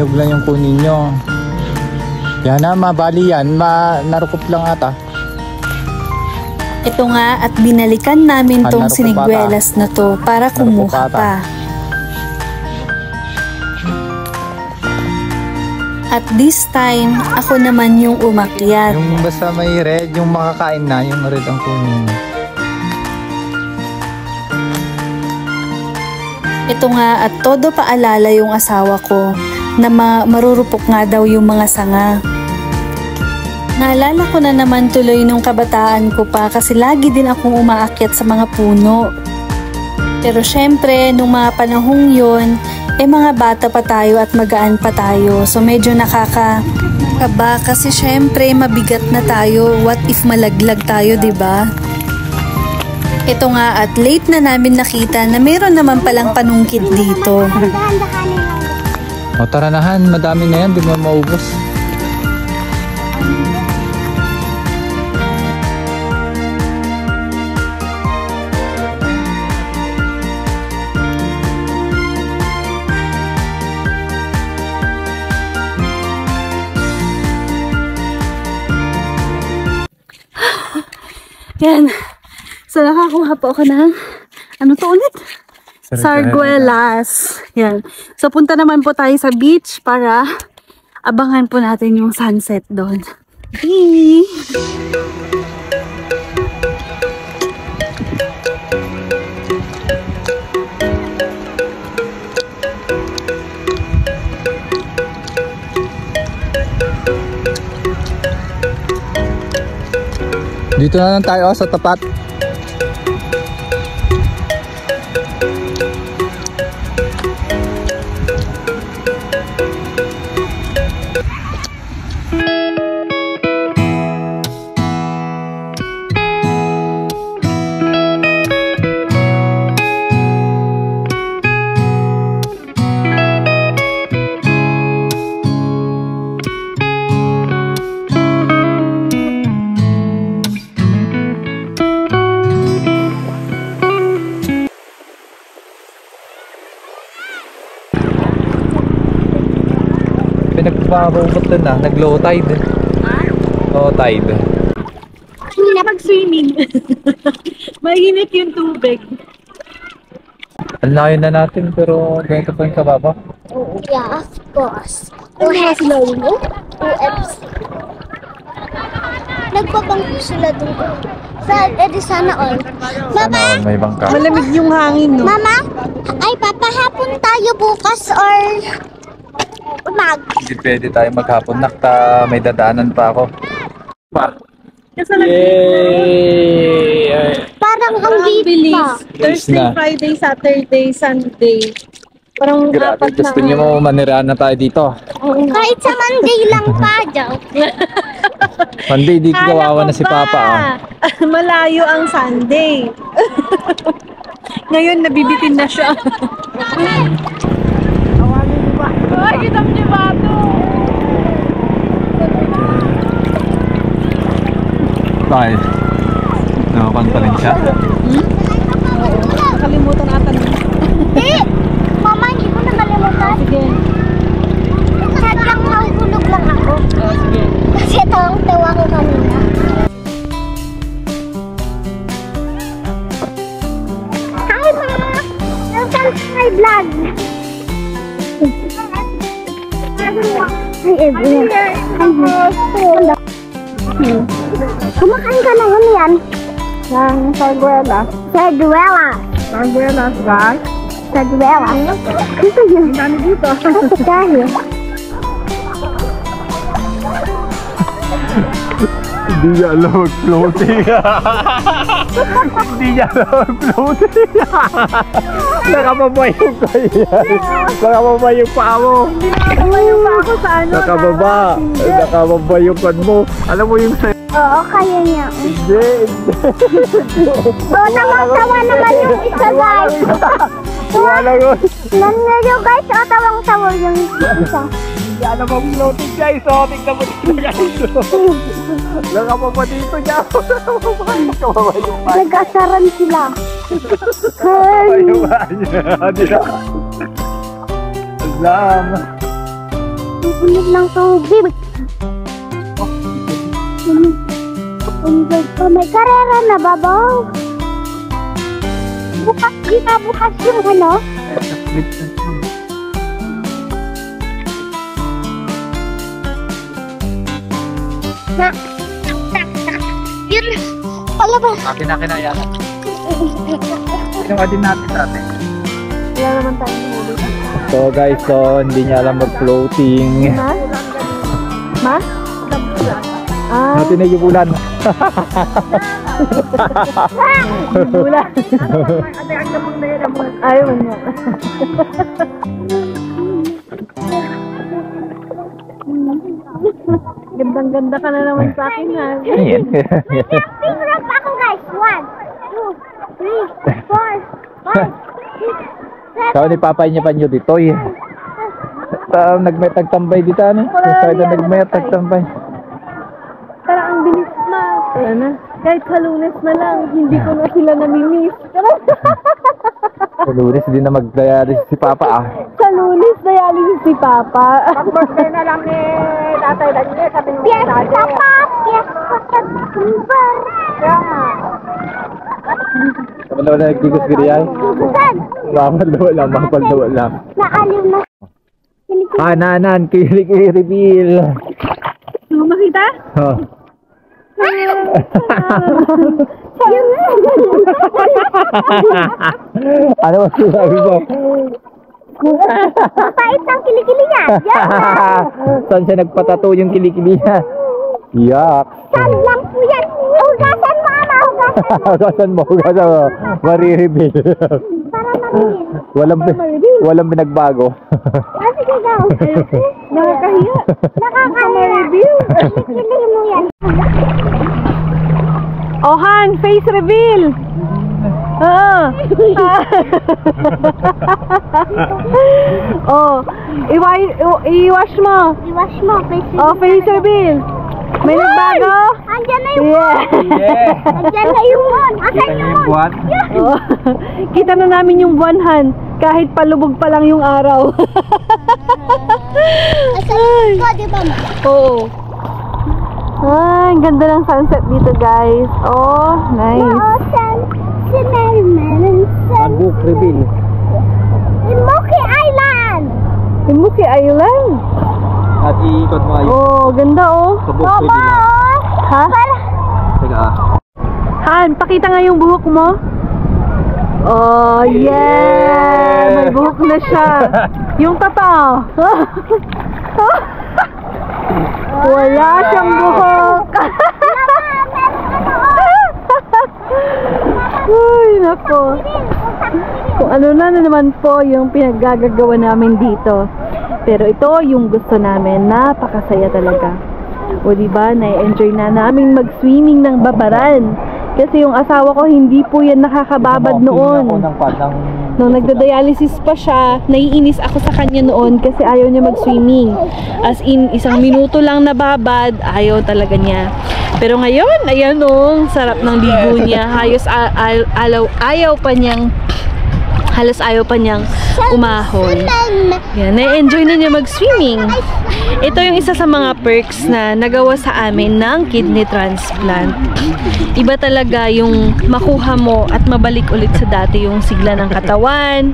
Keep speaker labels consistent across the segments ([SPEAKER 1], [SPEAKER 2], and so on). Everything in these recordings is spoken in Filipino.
[SPEAKER 1] Nyug lang yung kunin nyo. Yan na, mabali yan. Narukop lang ata.
[SPEAKER 2] Ito nga at binalikan namin tong siniguelas na to para kumuha pa. At this time, ako naman yung umakyat.
[SPEAKER 1] Yung basta may red, yung makakain na, yung red ang kunin nyo.
[SPEAKER 2] Ito nga at todo paalala yung asawa ko na marurupok nga daw yung mga sanga. Naalala ko na naman tuloy nung kabataan ko pa kasi lagi din akong umaakyat sa mga puno. Pero syempre, nung mga panahong yun, mga bata pa tayo at magaan pa tayo. So medyo nakakaba kasi syempre mabigat na tayo. What if malaglag tayo, 'di ba? Ito nga at late na namin nakita na mayroon naman palang panungkit dito.
[SPEAKER 1] O tara nahan, madami na yan, di mo maubos.
[SPEAKER 2] Yan. So nakakuha po ako ng ano to ulit? Sarguelas. Yan. So punta naman po tayo sa beach para abangan po natin yung sunset doon.
[SPEAKER 1] Dito na lang tayo sa tapat. Pinagpapabot na, nag-low tide. Low tide.
[SPEAKER 2] Hindi na mag-swimming. Mainit yung tubig.
[SPEAKER 1] Ang layo na natin pero ganito pa yung kababa.
[SPEAKER 3] Yeah, of course. Who has low? 2Fs. Nagpapangko sila doon. Sana all. Mama?
[SPEAKER 1] May bangka.
[SPEAKER 2] Malamig yung hangin, no?
[SPEAKER 3] Mama? Ay, papahapon tayo bukas or
[SPEAKER 1] Hindi pwede tayo maghapon. Nakta, may dadaanan pa ako. Yay!
[SPEAKER 3] Parang ang bilis pa.
[SPEAKER 2] Thursday, Friday, Saturday, Sunday. Parang
[SPEAKER 1] grabe, gusto niyo mo maniraan na tayo dito.
[SPEAKER 3] Kahit sa Monday lang pa, joke.
[SPEAKER 1] Monday, di kawawa na si Papa.
[SPEAKER 2] Malayo ang Sunday. Ngayon, nabibitin na siya. Ay, kita mo niya bato.
[SPEAKER 1] Bakit? Nakapan pa rin siya?
[SPEAKER 2] Nakalimutan ata niya.
[SPEAKER 3] Hindi! Mama, hindi ko nakalimutan.
[SPEAKER 2] Sige.
[SPEAKER 3] Sadyang mahulog lang ako.
[SPEAKER 2] Sige.
[SPEAKER 3] Kasi tawang-tawa ko kanina. Hi, Ma! Welcome to my vlog. Hi, everyone. Kumakain ka na yan. Ng sarguelas. Sarguelas.
[SPEAKER 2] Sarguelas, guys.
[SPEAKER 3] Sarguelas. Ito yun.
[SPEAKER 2] Ang dami dito.
[SPEAKER 3] Bakit dahil?
[SPEAKER 1] Hindi niya alam mag-floating. Hindi niya alam mag-floating. Nakababa yung kaya. Nakababa yung paa mo.
[SPEAKER 2] Nakababa yung paa ko sa ano.
[SPEAKER 1] Nakababa yung pan mo. Alam mo yung sa'yo.
[SPEAKER 3] Oo, kaya niya.
[SPEAKER 1] Hindi.
[SPEAKER 3] Oo, tawang-tawa naman yung isa, guys.
[SPEAKER 1] Wala yun.
[SPEAKER 3] Nangyayos, guys. Oo, tawang-tawa yung isa.
[SPEAKER 1] Hindi alam mag-floating guys. O, tignan mo dito guys. Nakababa dito niya. Nakababa yung pan.
[SPEAKER 3] Nag-asaran sila.
[SPEAKER 1] Nakababa yung pan niya. Alam.
[SPEAKER 3] Iinit ng tubig. Oh, may karera na, babaw. Bukas, di ba bukas yung ano? Na, yun. Pala ba?
[SPEAKER 1] Akin na yan. Ginawa din natin dati.
[SPEAKER 3] Wala naman tayo huli.
[SPEAKER 1] So guys, so hindi niya alam mag-floating.
[SPEAKER 2] Ma? Ah,
[SPEAKER 1] Natin na yung bulan.
[SPEAKER 2] bulan. Ayaw mo. Gandang-ganda ka na naman sa akin, ha?
[SPEAKER 1] Ayan.
[SPEAKER 3] Tingnan pa ako, guys. 1, 2, 3, 4, 5, 6, 7.
[SPEAKER 1] Saan ni Papa niya pa nyo dito eh. Nagmetagtambay dito ano? Saan na nagmetagtambay?
[SPEAKER 2] Parang ang bilis na. Wala na. Kahit sa Lunes na lang, hindi ko na sila namimiss.
[SPEAKER 1] Sa Lunes, hindi na mag-dialysis si Papa ah.
[SPEAKER 2] Sa Lunes, dialysis si Papa.
[SPEAKER 3] Pag-birthday na lang ni Tatay Daniel, sabi mo na natin. Fiesta September.
[SPEAKER 1] Kapag na nagkikos ganyan? Mapaldawa lang, mapaldawa lang.
[SPEAKER 3] Naaliw na.
[SPEAKER 1] Hananan, kilik-reveal.
[SPEAKER 2] Gusto mo makita?
[SPEAKER 1] Oh. Ano ba sinabi mo?
[SPEAKER 3] Mapait ang kilikili niya.
[SPEAKER 1] Saan siya nagpatato yung kilikili niya? Yak.
[SPEAKER 3] Saan lang po yan? Hugasan mo, ama. Hugasan mo.
[SPEAKER 1] Hugasan mo. Marireveal.
[SPEAKER 3] Para mabilis.
[SPEAKER 1] Walang binagbago.
[SPEAKER 3] Sige, go.
[SPEAKER 2] Nakakahiya.
[SPEAKER 3] Nakaka-review. Kilikili mo yan.
[SPEAKER 2] Oh, Han, face reveal. Oo. Oh, i-wash mo.
[SPEAKER 3] I-wash mo.
[SPEAKER 2] Oh, face reveal. May nagbago?
[SPEAKER 3] Andiyan na yung
[SPEAKER 1] Yeah.
[SPEAKER 3] Andiyan na yung buwan. Asan yung buwan?
[SPEAKER 2] Oh, kita na namin yung buwan, Han. Kahit palubog pa lang yung araw.
[SPEAKER 3] Asan ko, di ba ma?
[SPEAKER 2] Oo. Ay, ang ganda ng sunset dito, guys. Oh, nice.
[SPEAKER 3] Ocean, Sinelman,
[SPEAKER 1] Book reveal.
[SPEAKER 3] Imoki Island.
[SPEAKER 2] Imuki Island.
[SPEAKER 1] At iikot mo ayun.
[SPEAKER 2] Oh, ganda oh.
[SPEAKER 1] Sa book
[SPEAKER 3] Baba,
[SPEAKER 1] reveal.
[SPEAKER 2] Ha?
[SPEAKER 1] Teka ah.
[SPEAKER 2] Han, pakita nga yung buhok mo. Oh, yeah! May buhok na siya. Yung tata. Wala siyang buhok. Uy, nako. Kung ano na naman po yung pinaggagawa namin dito. Pero ito yung gusto namin. Napakasaya talaga. O diba, na-enjoy na namin mag-swimming ng Babaran. Kasi yung asawa ko hindi po yan nakakababad noon. Nung nagda-dialysis pa siya, naiinis ako sa kanya noon kasi ayaw niya mag-swimming. As in, 1 minuto lang nababad, ayaw talaga niya. Pero ngayon, ayan o, sarap ng ligo niya. Halos ayaw pa niyang umahon. Yan, na-enjoy na niya mag-swimming. Ito yung isa sa mga perks na nagawa sa amin ng kidney transplant. Iba talaga yung makuha mo at mabalik ulit sa dati yung sigla ng katawan.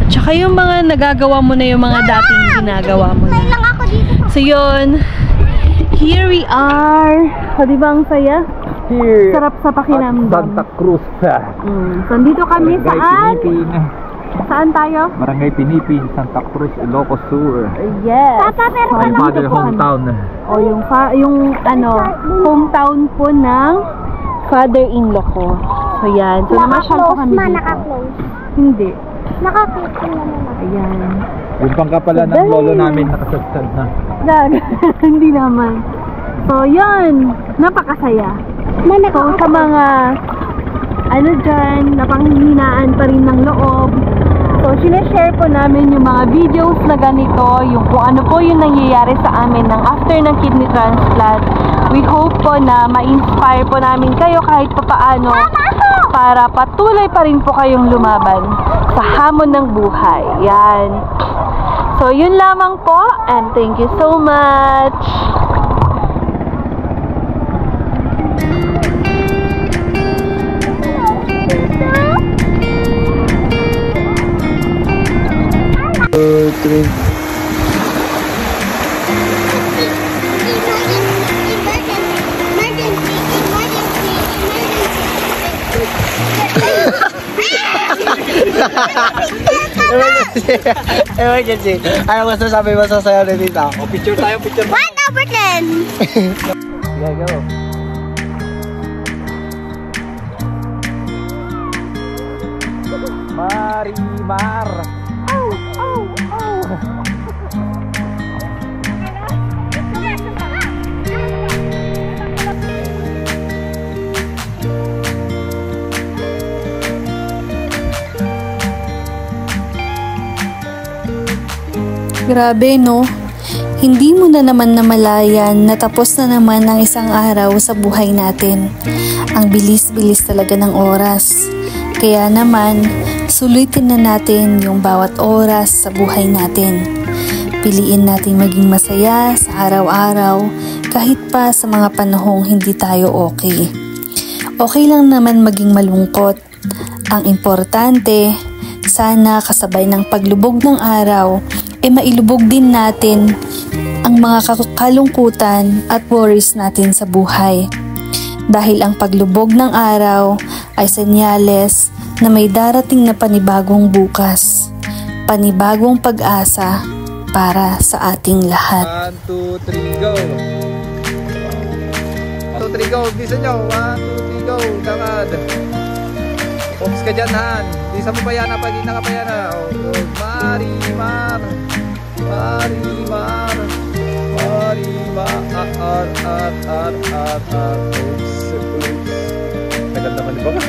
[SPEAKER 2] At saka yung mga nagagawa mo na yung mga dating ginagawa mo na. So yun, here we are. O diba ang saya?
[SPEAKER 1] Here,
[SPEAKER 2] sarap sa pakinamdam.
[SPEAKER 1] Santa Cruz.
[SPEAKER 2] So dito kami saan? Saan tayo?
[SPEAKER 1] Barangay Pinipin, Santa Cruz, Ilocos Sur.
[SPEAKER 2] Yes.
[SPEAKER 3] Papa, pero
[SPEAKER 1] My mother hometown.
[SPEAKER 2] O yung hometown po ng father-in-law ko. So yan. So namasyal po kami dito.
[SPEAKER 3] Naka-close.
[SPEAKER 2] Hindi.
[SPEAKER 3] Naka-close na naman.
[SPEAKER 2] Ayan.
[SPEAKER 1] Yung pangkapala ng lolo namin nakasadsad na.
[SPEAKER 2] Hindi naman. So yan. Napakasaya. So sa mga dyan, napanghihinaan pa rin ng loob. So, sinashare po namin yung mga videos na ganito, yung kung ano po yung nangyayari sa amin ng after ng kidney transplant. We hope po na ma-inspire po namin kayo kahit pa paano para patuloy pa rin po kayong lumaban sa hamon ng buhay. Yan. So, yun lamang po, and thank you so much.
[SPEAKER 4] Emergency. Ano gusto sabi mo sa sayo ni Tita?
[SPEAKER 1] O, picture tayo, picture.
[SPEAKER 3] 1/10.
[SPEAKER 1] Yeah, go. Marimar. Ow, ow, ow.
[SPEAKER 2] Grabe, no? Hindi mo na naman namalayan na tapos na naman ang isang araw sa buhay natin. Ang bilis-bilis talaga ng oras. Kaya naman, sulitin na natin yung bawat oras sa buhay natin. Piliin natin maging masaya sa araw-araw kahit pa sa mga panahong hindi tayo okay. Okay lang naman maging malungkot. Ang importante, sana kasabay ng paglubog ng araw, mailubog din natin ang mga kalungkutan at worries natin sa buhay. Dahil ang paglubog ng araw ay senyales na may darating na panibagong bukas, panibagong pag-asa para sa ating lahat.
[SPEAKER 1] 1, 2, 3, go! 1, 2, 3, go! Bisa nyo! 1, 2, 3, go! Lakad! Pops ka dyan, Han! Di sa mapayana pag nakapayana. Oh, good. Marimar! Marimar! Marimar! Oops! Tagal naman, di ba ka?